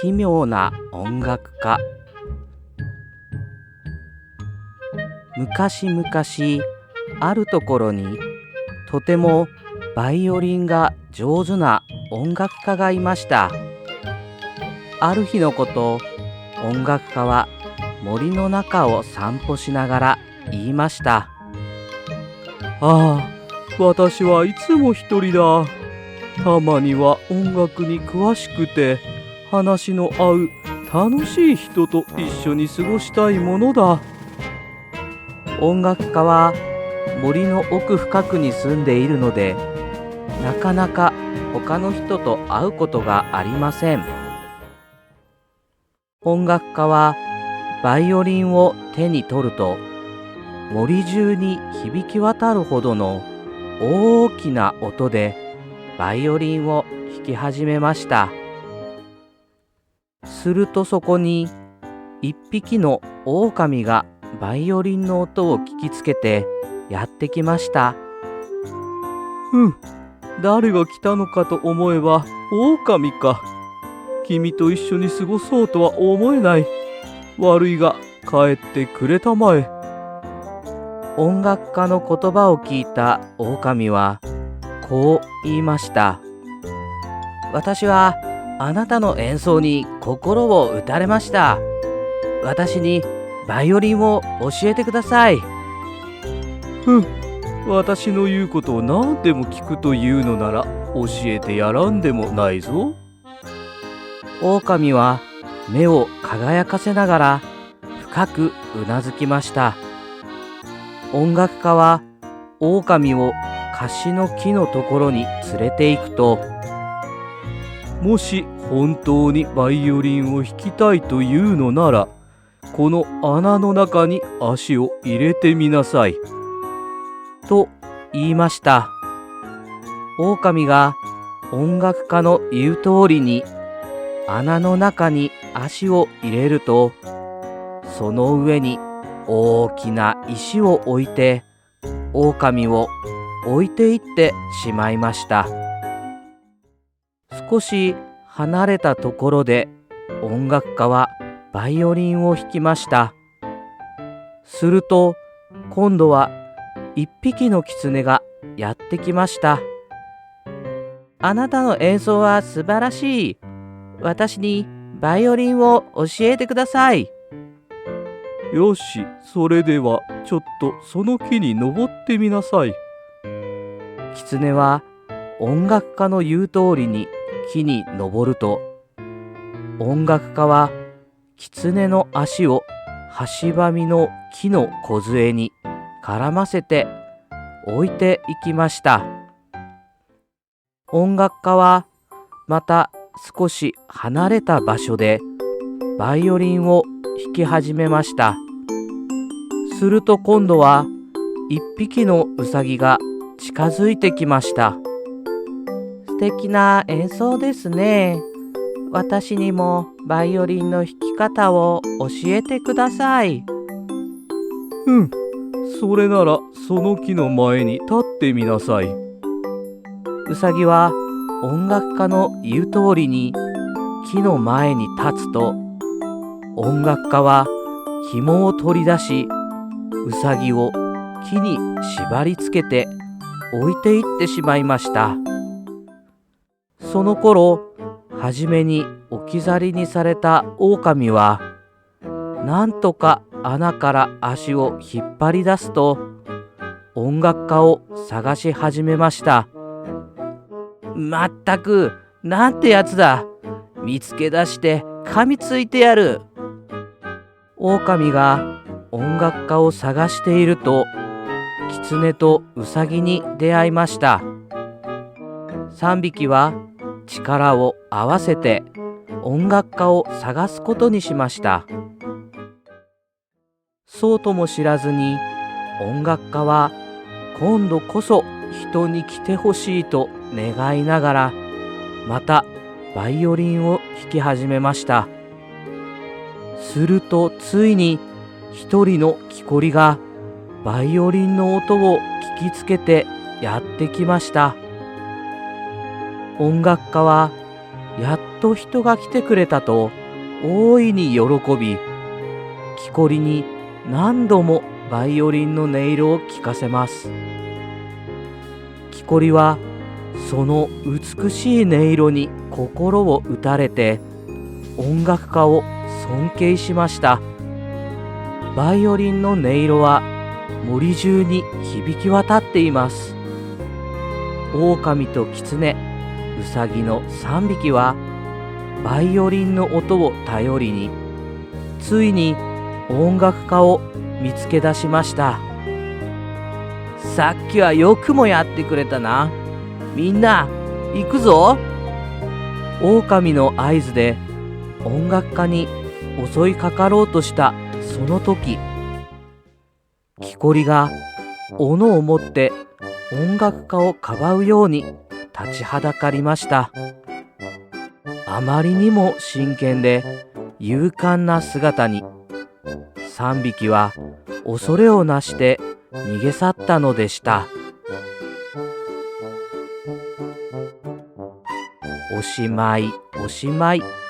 奇妙な音楽家。昔々あるところにとてもバイオリンが上手な音楽家がいました。ある日のこと、音楽家は森の中を散歩しながら言いました。私はいつも一人だ。たまには音楽に詳しくて話の合う楽しい人と一緒に過ごしたいものだ。音楽家は森の奥深くに住んでいるので、なかなか他の人と会うことがありません。音楽家はバイオリンを手に取ると、森中に響き渡るほどの大きな音でバイオリンを弾き始めました。するとそこに一匹の狼がバイオリンの音を聞きつけてやってきました。誰が来たのかと思えば狼か。君と一緒に過ごそうとは思えない。悪いが帰ってくれたまえ。音楽家の言葉を聞いた狼はこう言いました。私はあなたの演奏に心を打たれました。私にバイオリンを教えてください。私の言うことを何でも聞くというのなら教えてやらんでもないぞ。狼は目を輝かせながら深くうなずきました。音楽家は狼をカシの木のところに連れて行くと、もし本当にバイオリンを弾きたいというのなら、この穴の中に足を入れてみなさい。と言いました。狼が音楽家の言う通りに穴の中に足を入れると、その上に大きな石を置いて狼を置いていってしまいました。少し離れたところで音楽家はバイオリンを弾きました。すると今度は一匹の狐がやってきました。あなたの演奏は素晴らしい。私にバイオリンを教えてください。よし、それではちょっとその木に登ってみなさい。狐は音楽家の言う通りに木に登ると、音楽家は狐の足を橋ばみの木の梢に絡ませて置いていきました。音楽家はまた少し離れた場所でバイオリンを弾き始めました。すると今度は一匹のウサギが近づいてきました。素敵な演奏ですね。私にもバイオリンの弾き方を教えてください。それならその木の前に立ってみなさい。ウサギは音楽家の言う通りに木の前に立つと、音楽家は紐を取り出し、ウサギを木に縛り付けて置いていってしまいました。その頃、はじめに置き去りにされた狼は、なんとか穴から足を引っ張り出すと、音楽家を探し始めました。まったく、なんてやつだ。見つけ出して噛みついてやる。狼が音楽家を探していると、狐とウサギに出会いました。3匹は力を合わせて音楽家を探すことにしました。そうとも知らずに音楽家は今度こそ人に来てほしいと願いながら、またバイオリンを弾き始めました。するとついに一人の木こりがバイオリンの音を聞きつけてやってきました。音楽家はやっと人が来てくれたと大いに喜び、木こりに何度もバイオリンの音色を聞かせます。木こりはその美しい音色に心を打たれて、音楽家を尊敬しました。バイオリンの音色は森中に響き渡っています。狼と狐、ウサギの3匹はバイオリンの音を頼りに、ついに音楽家を見つけ出しました。さっきはよくもやってくれたな。みんな行くぞ。狼の合図で音楽家に襲いかかろうとしたその時、木こりが斧を持って音楽家をかばうように立ちはだかりました。あまりにも真剣で勇敢な姿に、3匹は恐れをなして逃げ去ったのでした。おしまい、おしまい。